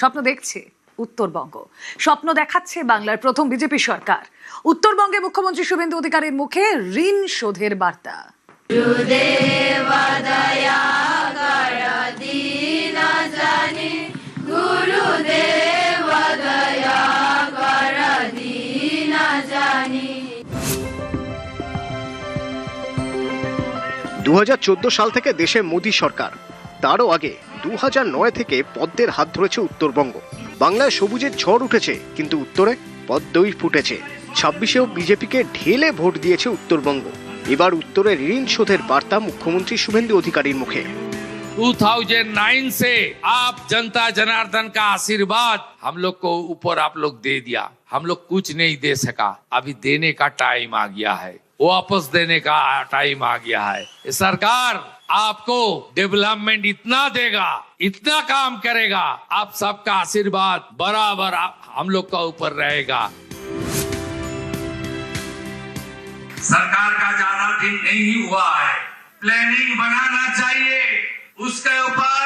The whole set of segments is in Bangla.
স্বপ্ন দেখছে উত্তরবঙ্গ, স্বপ্ন দেখাচ্ছে বাংলার প্রথম বিজেপি সরকার। উত্তরবঙ্গে মুখ্যমন্ত্রী শুভেন্দু অধিকারীর মুখে ঋণ শোধের বার্তা। দু 2014 সাল থেকে দেশে মোদী সরকার, তারও আগে 2009 থেকে পদ্মের হাত ধরেছে উত্তরবঙ্গ। বাংলায় সবুজের ঝড় উঠেছে, কিন্তু উত্তরে পদ্মই ফুটেছে। 26এও বিজেপিকে ঢেলে ভোট দিয়েছে উত্তরবঙ্গ। এবার উত্তরে ঋণ শোধের বার্তা মুখ্যমন্ত্রী শুভেন্দু অধিকারীর মুখে। 2009 से आप जनता जनार्दन का आशीर्वाद हम लोग को ऊपर आप लोग दे दिया। हम लोग कुछ नहीं दे सका, अभी देने का टाइम आ गया है, वापस देने का टाइम आ गया है। सरकार आपको डेवलपमेंट इतना देगा, इतना काम करेगा, आप सबका आशीर्वाद बराबर हम लोग का ऊपर रहेगा। सरकार का ज्यादा दिन नहीं हुआ है, प्लानिंग बनाना चाहिए, उसके ऊपर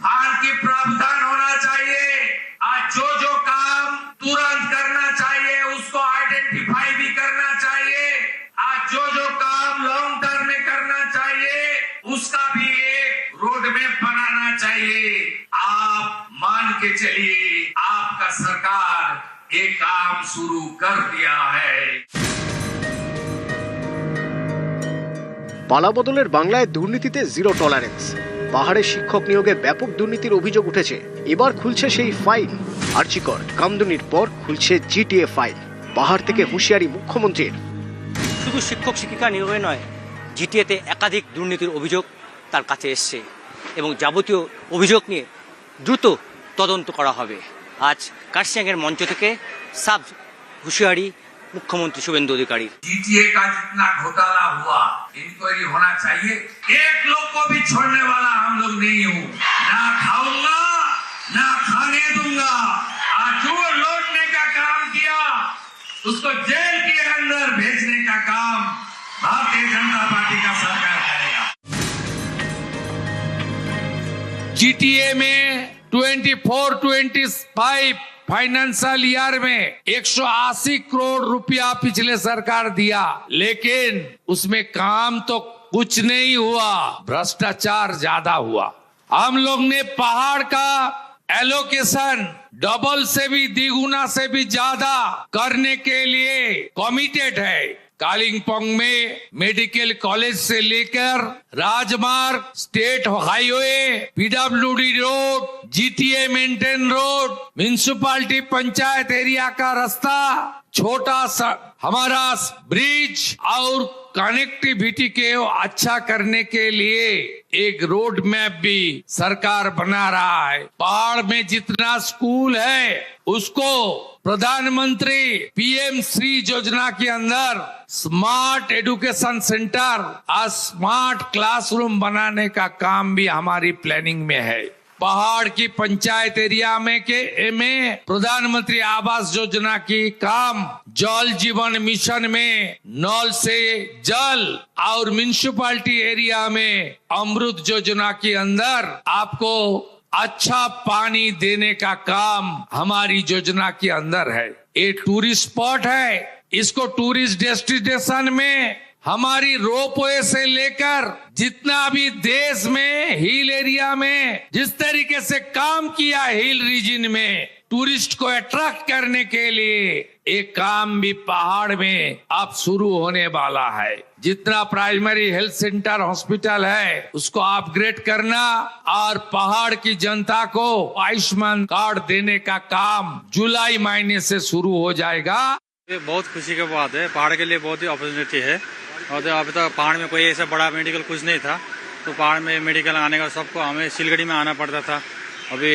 फंड की प्रावधान होना चाहिए। आज जो काम तुरंत करना चाहिए उसको आइडेंटिफाई भी करना चाहिए। आज जो काम लॉन्ग टर्म में करना चाहिए उसका भी एक रोड मैप बनाना चाहिए। आप मान के चलिए, आपका सरकार ये काम शुरू कर दिया है। পালাবদলের বাংলায় দুর্নীতিতে জিরো টলারেন্স। পাহাড়ে শিক্ষক নিয়োগে ব্যাপক দুর্নীতির অভিযোগ উঠেছে। এবার খুলছে সেই ফাইল। আর্চিকর কামদুনির পর খুলছে জিটিএ ফাইল। পাহাড় থেকে হুঁশিয়ারি মুখ্যমন্ত্রীর। শুধু শিক্ষক শিক্ষিকা নিয়োগে নয়, জিটিএতে একাধিক দুর্নীতির অভিযোগ তার কাছে এসছে এবং যাবতীয় অভিযোগ নিয়ে দ্রুত তদন্ত করা হবে। আজ কার্শিয়াংয়ের মঞ্চ থেকে সাব হুঁশিয়ারি मुख्यमंत्री शुभेंदु अधिकारी। जीटीए का जितना घोटाला हुआ, इंक्वायरी होना चाहिए। एक लोग को भी छोड़ने वाला हम लोग नहीं हूँ, ना खाऊंगा ना खाने दूंगा। आज जो लौटने का काम किया उसको जेल के अंदर भेजने का काम भारतीय जनता पार्टी का सरकार करेगा। जीटीए में 24-25 फाइनेंशियल ईयर में 180 करोड़ रुपया पिछले सरकार दिया, लेकिन उसमें काम तो कुछ नहीं हुआ, भ्रष्टाचार ज्यादा हुआ। हम लोग ने पहाड़ का एलोकेशन डबल से भी द्विगुना से भी ज्यादा करने के लिए कमिटेड है। कालिम्पोंग में मेडिकल कॉलेज से लेकर राजमार्ग, state highway, PWD road, GTA maintain road, municipality panchayat area का रास्ता, छोटा सा हमारा ब्रिज और कनेक्टिविटी के अच्छा करने के लिए एक रोड मैप भी सरकार बना रहा है। पहाड़ में जितना स्कूल है उसको प्रधानमंत्री पीएम श्री योजना के अंदर स्मार्ट एजुकेशन सेंटर और स्मार्ट क्लासरूम बनाने का काम भी हमारी प्लानिंग में है। पहाड़ की पंचायत एरिया में प्रधानमंत्री आवास योजना की काम, जल जीवन मिशन में नल से जल और म्युनिसिपालिटी एरिया में अमृत योजना के अंदर आपको अच्छा पानी देने का काम हमारी योजना के अंदर है। ये टूरिस्ट स्पॉट है, इसको टूरिस्ट डेस्टिनेशन में हमारी रोपवे से लेकर जितना भी देश में हिल एरिया में जिस तरीके से काम किया हिल रीजन में टूरिस्ट को अट्रैक्ट करने के लिए एक काम भी पहाड़ में अब शुरू होने वाला है। जितना प्राइमरी हेल्थ सेंटर हॉस्पिटल है उसको अपग्रेड करना और पहाड़ की जनता को आयुष्मान कार्ड देने का काम जुलाई महीने से शुरू हो जाएगा। ये बहुत खुशी की बात है, पहाड़ के लिए बहुत ही अपॉर्चुनिटी है। और अभी तक पहाड़ में कोई ऐसा बड़ा मेडिकल कुछ नहीं था, तो पहाड़ में मेडिकल आने का सबको हमें सिलगड़ी में आना पड़ता था। अभी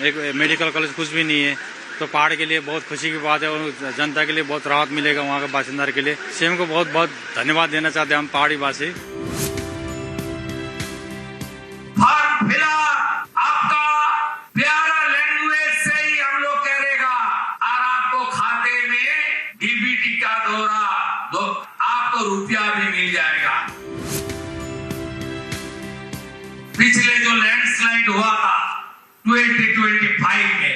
एक मेडिकल कॉलेज कुछ भी नहीं है, तो पहाड़ के लिए बहुत खुशी की बात है और जनता के लिए बहुत राहत मिलेगा। वहाँ के बासिंदा के लिए सीएम को बहुत बहुत धन्यवाद देना चाहते हैं हम पहाड़ी वासी। आपका प्यारा लैंग्वेज से ही हम लोग करेगा और आपको खाते में डीबीटी का दौरा आपको रुपया भी मिल जाएगा। पिछले जो लैंडस्लाइड हुआ था 2025 में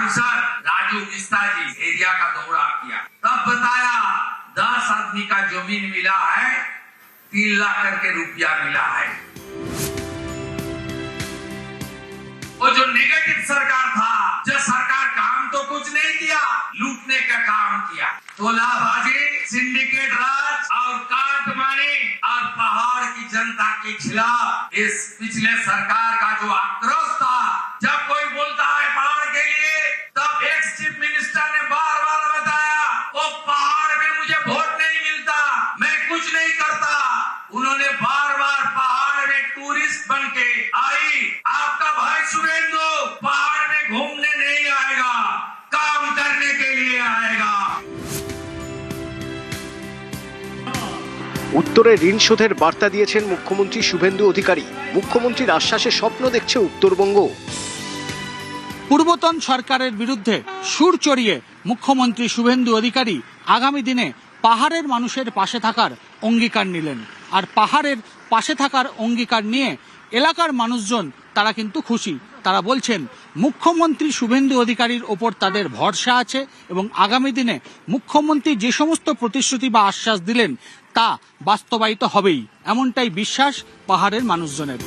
सांसद राजू मिस्ता जी एरिया का दौरा किया, तब बताया 10 आदमी का जमीन मिला है, 3 लाख करके रुपया मिला है। वो जो नेगेटिव सरकार था, जो सरकार काम तो कुछ नहीं किया, लूटने का काम किया, तोलाबाजी, सिंडिकेट राज और काटमानी और पहाड़ की जनता के खिलाफ इस पिछले सरकार का जो आक्रोश था। जब कोई बोलता है पहाड़ के लिए, तब एक्स चीफ मिनिस्टर ने बार बार बताया, वो पहाड़ में मुझे वोट नहीं मिलता, मैं कुछ नहीं करता। उन्होंने बार बार पहाड़ में टूरिस्ट बन के आई, आपका भाई शुभेंदु पहाड़ में घूमने नहीं आएगा, काम करने के लिए आएगा। উত্তরে ঋণ শোধের বার্তা দিয়েছেন মুখ্যমন্ত্রী শুভেন্দু অধিকারী। মুখ্যমন্ত্রীর আশ্বাসে স্বপ্ন দেখছে উত্তরবঙ্গ। পূর্বতন সরকারের বিরুদ্ধে সুর চড়িয়ে মুখ্যমন্ত্রী শুভেন্দু অধিকারী আগামী দিনে পাহাড়ের মানুষের পাশে থাকার অঙ্গীকার নিলেন। আর পাহাড়ের পাশে থাকার অঙ্গীকার নিয়ে এলাকার মানুষজন তারা কিন্তু খুশি। তারা বলছেন মুখ্যমন্ত্রী শুভেন্দু অধিকারীর ওপর তাদের ভরসা আছে এবং আগামী দিনে মুখ্যমন্ত্রী যে সমস্ত প্রতিশ্রুতি বা আশ্বাস দিলেন তা বাস্তবায়িত হবেই, এমনটাই বিশ্বাস পাহাড়ের মানুষজনের।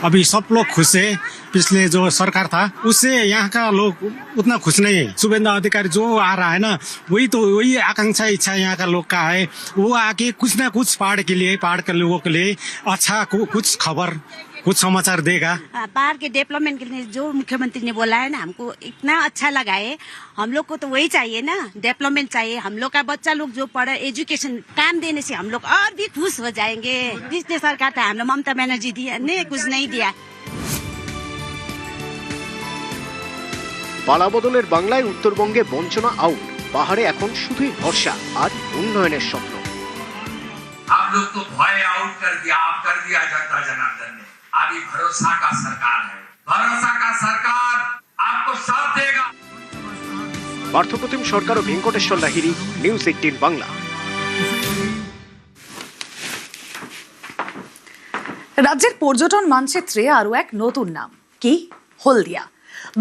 अभी सब लोग खुश है। पिछले जो सरकार था उससे यहाँ का लोग उतना खुश नहीं है। शुभेंदु अधिकारी जो आ रहा है ना, वही आकांक्षा इच्छा यहाँ का लोग का है। वो आके कुछ ना कुछ पहाड़ के लिए, पहाड़ के लोगों के लिए अच्छा कुछ खबर, कुछ समाचार देगा। पहाड़ के डेवलपमेंट के लिए जो मुख्यमंत्री ने बोला है ना, हमको इतना अच्छा लगा है। हम लोग को तो वही चाहिए ना, डेवलपमेंट चाहिए। हम लोग का बच्चा लोग जो पढ़े, एजुकेशन काम देने से हम लोग और भी खुश हो जाएंगे। पिछले सरकार था, हम लोग ममता बनर्जी दिया ने कुछ नहीं दिया। পালাবদলের বাংলায় উত্তরবঙ্গে বঞ্চনা আউট, পাহাড়ে এখন শুধুই ভরসা আর উন্নয়নের স্বপ্ন। आप लोग तो भय आउट कर दिया, आप कर दिया जनता जनार्दन ने। अभी भरोसा का सरकार है, भरोसा का सरकार आपको साथ देगा। পার্থপ্রতিম সরকার ও ভেঙ্কটেশ্বর লাহিড়ী, নিউজ 18 বাংলা। রাজ্যের পর্যটন মানচিত্রে আরো এক নতুন নাম, কি? হলদিয়া।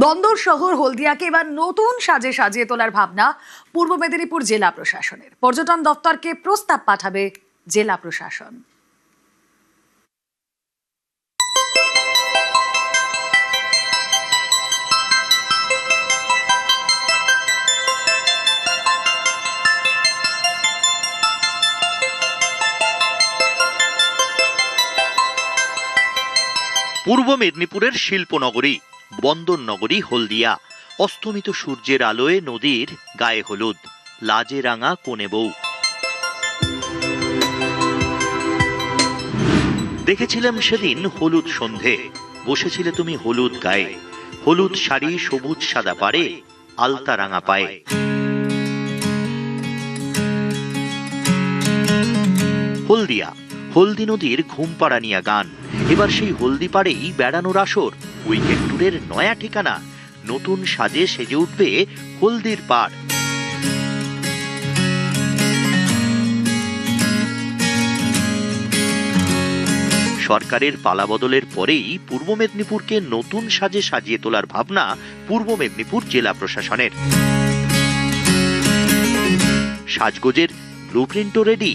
বন্দর শহর হলদিয়াকে এবার নতুন সাজে সাজিয়ে তোলার ভাবনা পূর্ব মেদিনীপুর জেলা প্রশাসনের। পর্যটন দপ্তরকে প্রস্তাব পাঠাবে জেলা প্রশাসন। পূর্ব মেদিনীপুরের শিল্পনগরী, বন্দর নগরী হলদিয়া। অস্তমিত সূর্যের আলোয় নদীর গায়ে হলুদ, লাজে রাঙা কোণে বউ। দেখেছিলাম সেদিন হলুদ সন্ধে, বসেছিলে তুমি হলুদ গায়ে, হলুদ শাড়ি সবুজ সাদা পাড়ে, আলতা রাঙা পায়ে। হলদিয়া, হলদি নদীর ঘুমপাড়ানিয়া গান। এবার সেই হলদি পাড়েই বেড়ানোর আসর। উইকেন্ড ট্যুরের নয়া ঠিকানা, নতুন সাজে সেজে উঠবে হলদির পাড়। সরকারের পালাবদলের পরেই পূর্ব মেদিনীপুরকে নতুন সাজে সাজিয়ে তোলার ভাবনা পূর্ব মেদিনীপুর জেলা প্রশাসনের। সাজগোজের ব্লুপ্রিন্টও রেডি।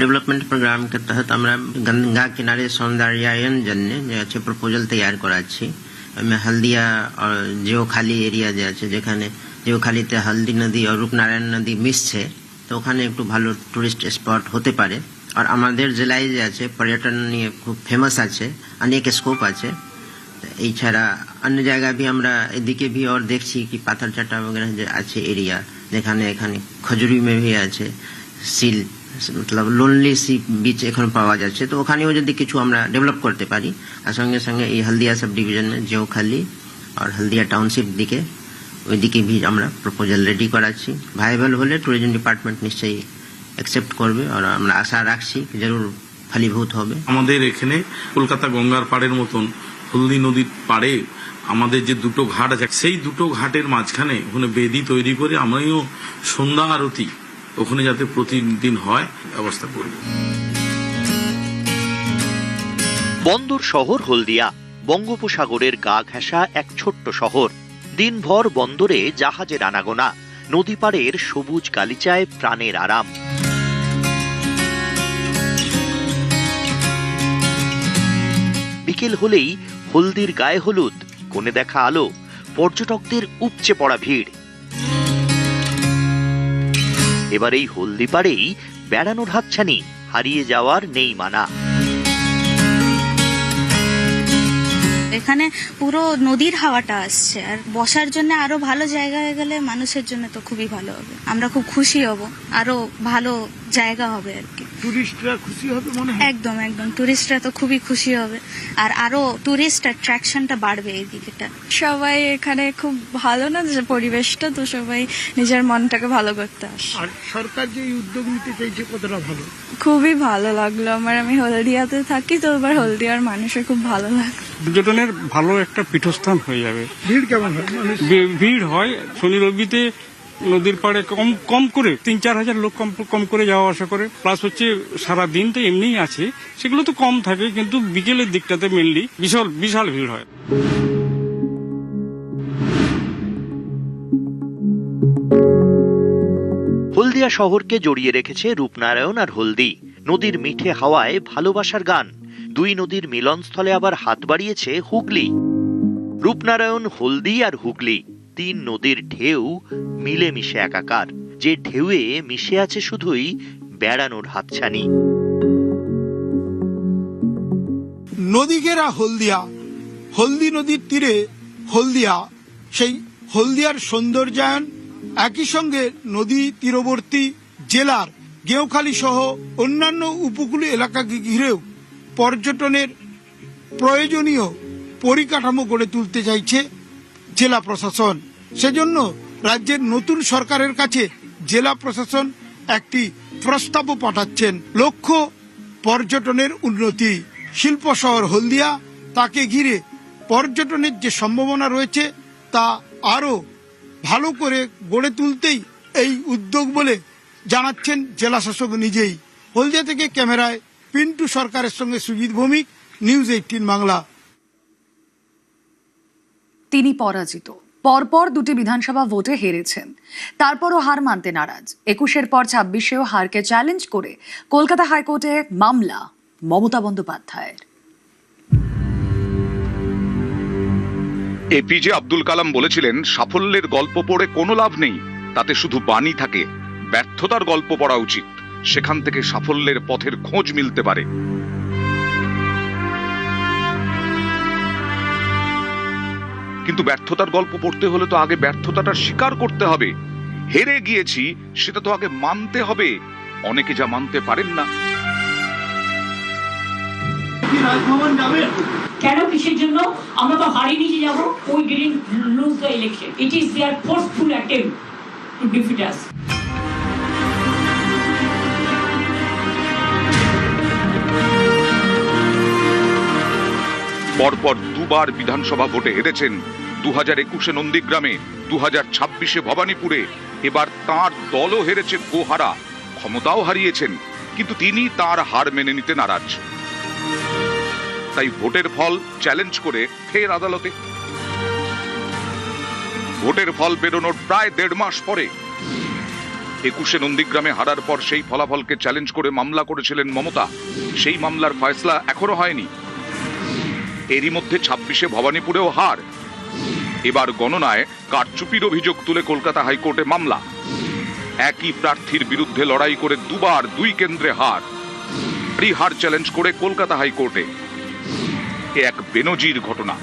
डेवलपमेंट प्रोग्राम के तहत আমরা গঙ্গা কিনারে সৌন্দর্যায়ন জন্য যে আছে প্রপোজাল তৈরি করাচ্ছি। আমি হলদিয়া আর জিওখালি এরিয়া যে আছে, যেখানে জিওখালিতে হলদি নদী আর রূপনারায়ণ নদী মিশছে, তো ওখানে একটু ভালো টুরিস্ট স্পট হতে পারে। আর আমাদের জেলায় যে আছে পর্যটন নিয়ে খুব ফেমাস আছে, অনেক স্কোপ আছে। এই ছাড়া অন্য জায়গা भी আমরা এদিকে भी और দেখছি কি পাথরচাটা वगैरह যে আছে এরিয়া, যেখানে এখানে খজুরি में भी আছে সিল, मतलब লোনলি সি বিচ এখন পাওয়া যাচ্ছে। তো ওখানেও যদি কিছু আমরা ডেভেলপ করতে পারি, আর সঙ্গে সঙ্গে এই হলদিয়া সাব ডিভিশনে জিওখালি আর হলদিয়া টাউনশিপ দিকে, ওইদিকে भी আমরা প্রপোজাল রেডি করাচ্ছি। ভাইবল হলে ট্যুরিজম ডিপার্টমেন্ট নিশ্চয়ই অ্যাকসেপ্ট করবে, আর আমরা আশা রাখছি জরুর ফলীভূত হবে। আমাদের এখানে কলকাতা গঙ্গার পাড়ের মতন হলদি নদীর পাড়ে আমাদের যে দুটো ঘাট আছে সেই দুটো ঘাটের মাঝখানে ওখানে বেদি তৈরি করে আমরাও সন্ধ্যা আরতি ওখানে যাতে প্রতিদিন হয় ব্যবস্থা করব। বন্দর শহর হলদিয়া বঙ্গোপসাগরের গা ঘেঁষা এক ছোট্ট শহর। দিনভর বন্দরে জাহাজের আনাগোনা, নদী পাড়ের সবুজ গালিচায় প্রাণের আরাম। বিকেল হলেই হলদির গায়ে হলুদ, কোণে দেখা আলো, পর্যটকদের উপচে পড়া ভিড়। এবার এই হলদি পাড়েই বেড়ানোর হাতছানি, হারিয়ে যাওয়ার নেই মানা। এখানে পুরো নদীর হাওয়াটা আসছে, আর বসার জন্য আরো ভালো জায়গা হয়ে গেলে মানুষের জন্য তো খুবই ভালো হবে। আমরা খুব খুশি হব, আরো ভালো জায়গা হবে আর কি। টুরিস্টরা খুশি হবে মনে হয়। একদম একদম, টুরিস্টরা তো খুবই খুশি হবে, আর আরো টুরিস্ট অ্যাট্রাকশনটা বাড়বে এই দিকটা। সবাই এখানে খুব ভালো না যে পরিবেশটা, তো সবাই নিজের মনটাকে ভালো করতে আসে। আর সরকার যে উদ্যোগ নিতে চাইছে কতটা ভালো? খুবই ভালো লাগলো আমার। আমি হলদিয়াতে থাকি, তো এবার হলদিয়ার মানুষের খুব ভালো লাগলো। পর্যটনের ভালো একটা পীঠস্থান হয়ে যাবে। ভিড় কেমন হয়? ভিড় হয় শনি রবিতে নদীর পাড়ে কম করে 3-4 হাজার লোক কম করে যাওয়া আসা করে। প্লাস হচ্ছে সারা দিন তো এমনিই আছে, সেগুলো তো কম থাকে, কিন্তু বিকেলের দিকটাতে মেনলি বিশাল ভিড় হয়। হলদিয়া শহরকে জড়িয়ে রেখেছে রূপনারায়ণ আর হলদি। নদীর মিঠে হাওয়ায় ভালোবাসার গান। দুই নদীর মিলনস্থলে আবার হাত বাড়িয়েছে হুগলি। রূপনারায়ণ, হলদি আর হুগলি, 3 নদীর ঢেউ মিলেমিশে একাকার, যে ঢেউয়ে মিশে আছে শুধুই বেড়ানোর হাতছানি। নদী ঘেরা হলদিয়া, হলদি নদীর তীরে হলদিয়া, সেই হলদিয়ার সৌন্দর্যায়ন একই সঙ্গে নদী তীরবর্তী জেলার গেঁওখালী সহ অন্যান্য উপকূলীয় এলাকাকে ঘিরেও পর্যটনের প্রয়োজনীয় পরিকাঠামো গড়ে তুলতে চাইছে জেলা প্রশাসন। সেজন্য রাজ্যের নতুন সরকারের কাছে জেলা প্রশাসন একটি প্রস্তাবও পাঠাচ্ছেন। লক্ষ্য পর্যটনের উন্নতি। শিল্প শহর হলদিয়া, তাকে ঘিরে পর্যটনের যে সম্ভাবনা রয়েছে তা আরও ভালো করে গড়ে তুলতেই এই উদ্যোগ বলে জানাচ্ছেন জেলা শাসক নিজেই। হলদিয়া থেকে ক্যামেরায় পিন্টু সরকারের সঙ্গে সুজিত ভৌমিক, নিউজ 18 বাংলা। তিনি পরাজিত, পরপর 2টি বিধানসভা ভোটে হেরেছেন, তারপরও হার মানতে নারাজ। 21-এর পর 26-এও হারকে চ্যালেঞ্জ করে কলকাতা হাইকোর্টে মামলা মমতা বন্দ্যোপাধ্যায়ের। এপিজে আব্দুল কালাম বলেছিলেন, সাফল্যের গল্প পড়ে কোনো লাভ নেই, তাতে শুধু বাণী থাকে। ব্যর্থতার গল্প পড়া উচিত, সেখান থেকে সাফল্যের পথের খোঁজ মিলতে পারে। কিন্তু ব্যর্থতার গল্প পড়তে হলে তো আগে ব্যর্থতাটা স্বীকার করতে হবে। হেরে গিয়েছি সেটা তো আগে মানতে হবে। অনেকে যা মানতে পারেন না। কেন, কিসের জন্য? আমরা তো হারিয়ে নিয়ে যাব। We didn't lose the election, it is their forceful attempt to defeat us. পরপর 2বার বিধানসভা ভোটে হেরেছেন। 2021-এ নন্দীগ্রামে, 2026-এ ভবানীপুরে। এবার তাঁর দলও হেরেছে গোহারা, ক্ষমতাও হারিয়েছেন, কিন্তু তিনি তার হার মেনে নিতে নারাজ। তাই ভোটের ফল চ্যালেঞ্জ করে ফের আদালতে। ভোটের ফল বেরোনোর প্রায় 1.5 মাস পরে 21-এ নন্দীগ্রামে হারার পর সেই ফলাফলকে চ্যালেঞ্জ করে মামলা করেছিলেন মমতা। সেই মামলার ফয়সলা এখনো হয়নি। এরই মধ্যে 26-এ ভবানীপুরেও হার। এবার গণনায় কারচুপির অভিযোগ তুলে কলকাতা হাইকোর্টে মামলা। একই প্রার্থীর বিরুদ্ধে লড়াই করে 2বার 2 কেন্দ্রে হার। হার চ্যালেঞ্জ করে কলকাতা হাইকোর্টে। এ এক বেনজির ঘটনা।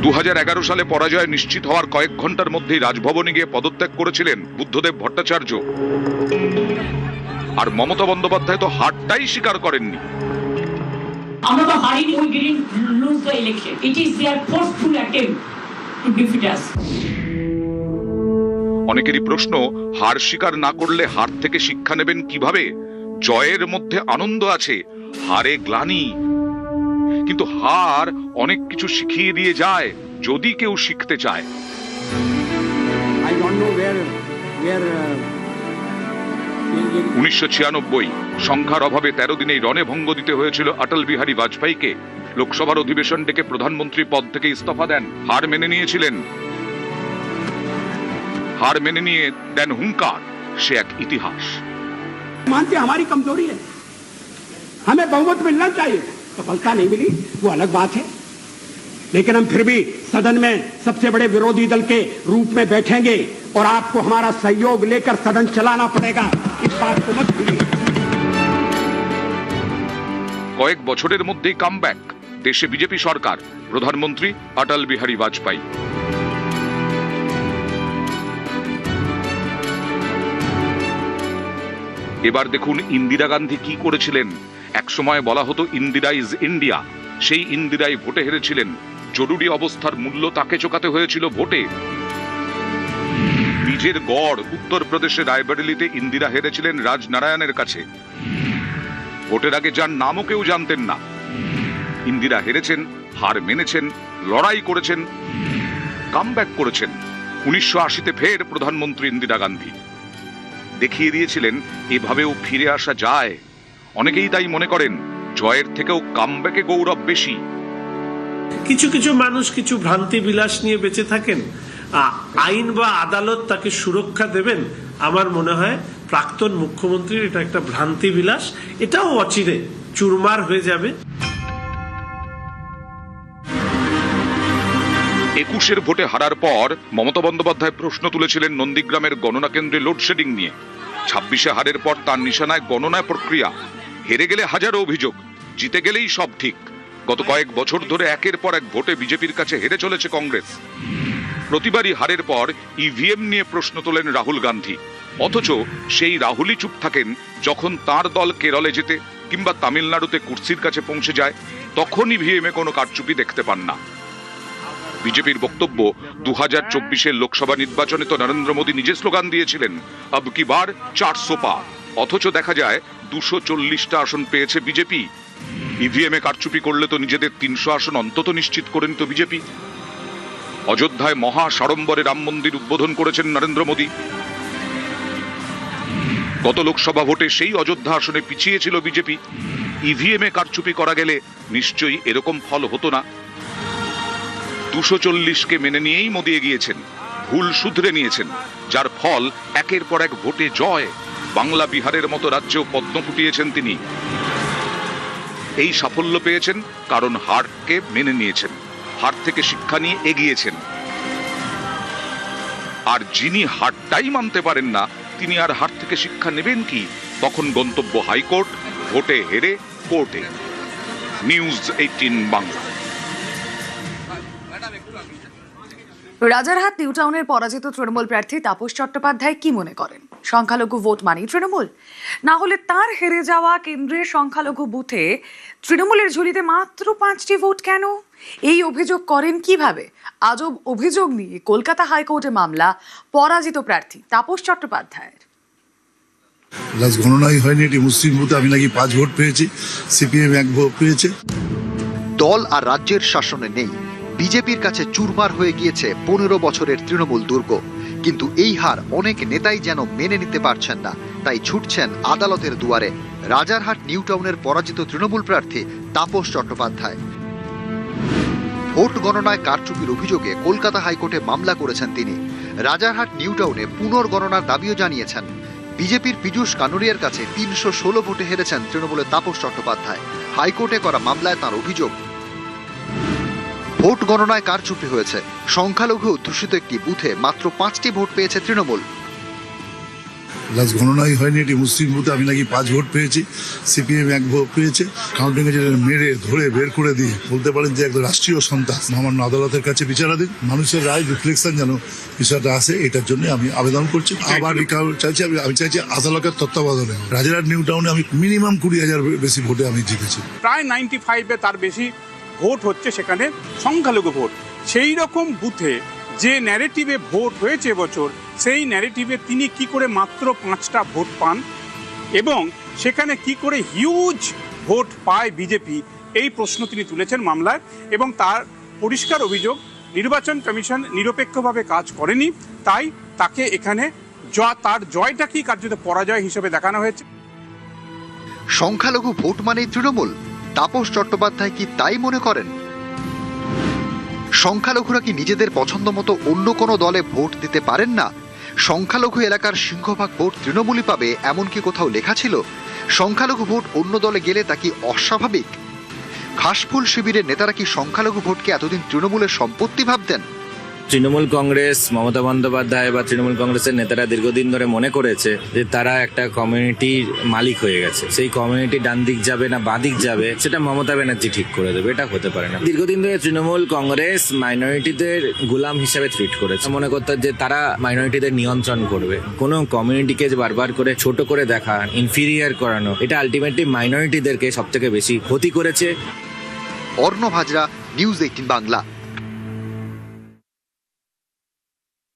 2011 সালে পরাজয় নিশ্চিত হওয়ার কয়েক ঘন্টার মধ্যেই রাজভবনে গিয়ে পদত্যাগ করেছিলেন বুদ্ধদেব ভট্টাচার্য। আর মমতা বন্দ্যোপাধ্যায় তো হারটাই স্বীকার করেননি। আমরা তো হারিনি, we didn't lose the election, it is their forceful attempt to defeat us. অনেকেরই প্রশ্ন, হার স্বীকার না করলে হার থেকে শিক্ষা নেবেন কিভাবে? জয়ের মধ্যে আনন্দ আছে, হারে গ্লানি। কিন্তু হার অনেক কিছু শিখিয়ে দিয়ে যায় যদি কেউ শিখতে চায়। 1996 সংখ্যার অভাবে 13 দিনেই রণভঙ্গ দিতে হয়েছিল অটল বিহারী বাজপেয়ীকে। লোকসভার অধিবেশন ডেকে প্রধানমন্ত্রী পদ থেকে ইস্তফা দেন, হার মেনে নিয়েছিলেন। हार मेने निए देन हुंकार, से एक इतिहास। मानते हमारी कमजोरी है, हमें बहुमत मिलना चाहिए, सफलता नहीं मिली वो अलग बात है, लेकिन हम फिर भी सदन में सबसे बड़े विरोधी दल के रूप में बैठेंगे और आपको हमारा सहयोग लेकर सदन चलाना पड़ेगा, इस बात को मत भूलिए। কয়েক বছরের মধ্যেই কামব্যাক, দেশে বিজেপি সরকার, প্রধানমন্ত্রী অটল বিহারী বাজপেয়ী। এবার দেখুন ইন্দিরা গান্ধী কি করেছিলেন। একসময় বলা হতো ইন্দিরা ইজ ইন্ডিয়া, সেই ইন্দিরাই ভোটে হেরেছিলেন। জরুরি অবস্থার মূল্য তাকে চোকাতে হয়েছিল ভোটে। নিজের গড় উত্তরপ্রদেশের রায়বেরেলিতে ইন্দিরা হেরেছিলেন রাজনারায়ণের কাছে। ভোটের আগে যার নামও কেউ জানতেন না। ইন্দিরা হেরেছেন, হার মেনেছেন, লড়াই করেছেন, কামব্যাক করেছেন। 1980-তে ফের প্রধানমন্ত্রী ইন্দিরা গান্ধী দেখিয়ে দিয়েছিলেন এভাবেও ফিরে আসা যায়। অনেকেই তাই মনে করেন জয়ের থেকেও কামব্যাকে গৌরব বেশি। কিছু কিছু মানুষ কিছু ভ্রান্তি বিলাস নিয়ে বেঁচে থাকেন, আইন বা আদালত তাকে সুরক্ষা দেবেন। আমার মনে হয় প্রাক্তন মুখ্যমন্ত্রীর এটা একটা ভ্রান্তি বিলাস, এটাও অচিরে চুরমার হয়ে যাবে। 21-এর ভোটে হারার পর মমতা বন্দ্যোপাধ্যায় প্রশ্ন তুলেছিলেন নন্দীগ্রামের গণনা কেন্দ্রে লোডশেডিং নিয়ে। 26-এ হারের পর তার নিশানায় গণনা প্রক্রিয়া। হেরে গেলে হাজারো অভিযোগ, জিতে গেলেই সব ঠিক। গত কয়েক বছর ধরে একের পর এক ভোটে বিজেপির কাছে হেরে চলেছে কংগ্রেস। প্রতিবারই হারের পর ইভিএম নিয়ে প্রশ্ন তোলেন রাহুল গান্ধী, অথচ সেই রাহুলই চুপ থাকেন যখন তার দল কেরলে যেতে কিংবা তামিলনাড়ুতে কুর্সির কাছে পৌঁছে যায়। তখন ইভিএমে কোনো কারচুপি দেখতে পান না। বিজেপির বক্তব্য, 2024-এর লোকসভা নির্বাচনে তো নরেন্দ্র মোদী নিজে স্লোগান দিয়েছিলেন আব কি বার 400 পার, অথচ দেখা যায় 240টা আসন পেয়েছে বিজেপি। ইভিএমে কারচুপি করলে তো নিজেদের 300 আসন অন্তত নিশ্চিত করে নিত বিজেপি। অযোধ্যায় মহা সাড়ম্বরে রাম মন্দির উদ্বোধন করেছেন নরেন্দ্র মোদী। গত লোকসভা ভোটে সেই অযোধ্যা আসনে পিছিয়ে ছিল বিজেপি। ইভিএমে কারচুপি করা গেলে নিশ্চয়ই এরকম ফল হতো না। 240কে মেনে নিয়েই মোদী এগিয়েছেন, ভুল শুধরে নিয়েছেন, যার ফল একের পর এক ভোটে জয়। বাংলা বিহারের মতো রাজ্যেও পদ্ম ফুটিয়েছেন তিনি। এই সাফল্য পেয়েছেন কারণ হারকে মেনে নিয়েছেন, হার থেকে শিক্ষা নিয়ে এগিয়েছেন। আর যিনি হারটাই মানতে পারেন না, তিনি আর হার থেকে শিক্ষা নেবেন কি? তখন গন্তব্য হাইকোর্ট, ভোটে হেরে কোর্টে। নিউজ 18 বাংলা। রাজারহাট নিউ টাউনের পরাজিত তৃণমূল প্রার্থী তাপস চট্টোপাধ্যায় কি মনে করেন? সংখ্যালঘু ভোট মানেই তৃণমূল? না হলে তার হেরে যাওয়া কেন্দ্রের সংখ্যালঘু বুথে তৃণমূলের ঝুলিতে মাত্র 5টি ভোট কেন? এই অভিযোগ করেন কিভাবে? আজব অভিযোগ নিয়ে কলকাতা হাইকোর্টে মামলা পরাজিত প্রার্থী তাপস চট্টোপাধ্যায়ের। গণনাই হয়নি, এটি মুসলিম বুথে আমি নাকি 5 ভোট পেয়েছি, সিপিএম 1 ভোট পেয়েছে। দল আর রাজ্যের শাসনে নেই, বিজেপির কাছে চুরমার হয়ে গিয়েছে 15 বছরের তৃণমূল দুর্গ। কিন্তু এই হার অনেক নেতাই যেন মেনে নিতে পারছেন না, তাই ছুটছেন আদালতের দুয়ারে। রাজারহাট নিউ টাউনের পরাজিত তৃণমূল প্রার্থী তাপস চট্টোপাধ্যায় ভোট গণনায় কারচুপির অভিযোগে কলকাতা হাইকোর্টে মামলা করেছেন তিনি। রাজারহাট নিউ টাউনে পুনর্গণনার দাবিও জানিয়েছেন। বিজেপির পীযূষ কানুরিয়ার কাছে 316 ভোটে হেরেছেন তৃণমূলের তাপস চট্টোপাধ্যায়। হাইকোর্টে করা মামলায় তাঁর অভিযোগ, ভোট গণনায় কারচুপি হয়েছে। সংখ্যালঘু অধ্যুষিত একটি বুথে মাত্র 5টি ভোট পেয়েছে তৃণমূল। গণনাই হয়নি, এটি মুসলিম বুথে আমি নাকি 5 ভোট পেয়েছি, সিপিএম 1 ভোট পেয়েছে। কাউন্টিং এজেন্ট মেরে ধরে বের করে দিয়ে বলতে পারেন যে একদম রাষ্ট্রীয় সন্ত্রাস। আমার আদালতের কাছে বিচারাধীন, মানুষের রায় রিফ্লেকশন যেন বিষয়টা আসে, এটার জন্য আমি আবেদন করছি। আবার চাইছি, আমি চাইছি আদালতের তত্ত্বাবধানে। রাজারহাট নিউ টাউনে আমি মিনিমাম 20,000 বেশি ভোটে আমি জিতেছি। প্রায় 95-এ তার বেশি ভোট হচ্ছে সেখানে সংখ্যালঘু ভোট। সেই রকম বুথে যে ন্যারেটিভে ভোট হয়েছে এবছর, সেই ন্যারেটিভে তিনি কি করে মাত্র 5টা ভোট পান এবং সেখানে কি করে হিউজ ভোট পায় বিজেপি, এই প্রশ্ন তিনি তুলেছেন মামলায়। এবং তার পরিষ্কার অভিযোগ, নির্বাচন কমিশন নিরপেক্ষভাবে কাজ করেনি, তাই তাকে এখানে তার জয়টাকেই কার্যত পরাজয় হিসেবে দেখানো হয়েছে। সংখ্যালঘু ভোট মানেই তৃণমূল, তাপস চট্টোপাধ্যায় কি তাই মনে করেন? সংখ্যালঘুরা কি নিজেদের পছন্দ মতো অন্য কোনো দলে ভোট দিতে পারেন না? সংখ্যালঘু এলাকার সিংহভাগ ভোট তৃণমূলই পাবে এমন কি কোথাও লেখা ছিল? সংখ্যালঘু ভোট অন্য দলে গেলে তা কি অস্বাভাবিক? ঘাসফুল শিবিরের নেতারা কি সংখ্যালঘু ভোটকে এতদিন তৃণমূলের সম্পত্তি ভাবতেন? তৃণমূল কংগ্রেস, মমতা বন্দ্যোপাধ্যায় বা তৃণমূল কংগ্রেসের নেতারা দীর্ঘদিন ধরে মনে করেছে যে তারা একটা কমিউনিটির মালিক হয়ে গেছে। সেই কমিউনিটি ডান দিক যাবে না বাঁ দিক যাবে সেটা মমতা ব্যানার্জি ঠিক করে দেবে, এটা হতে পারে না। দীর্ঘদিন ধরে তৃণমূল কংগ্রেস মাইনরিটিদের গোলাম হিসাবে ট্রিট করেছে, মনে করতো যে তারা মাইনরিটিদের নিয়ন্ত্রণ করবে। কোনো কমিউনিটিকে বারবার করে ছোট করে দেখা, ইনফিরিয়ার করানো, এটা আলটিমেটলি মাইনরিটিদেরকে সব থেকে বেশি ক্ষতি করেছে। অর্ণব হাজরা, নিউজ 18 বাংলা।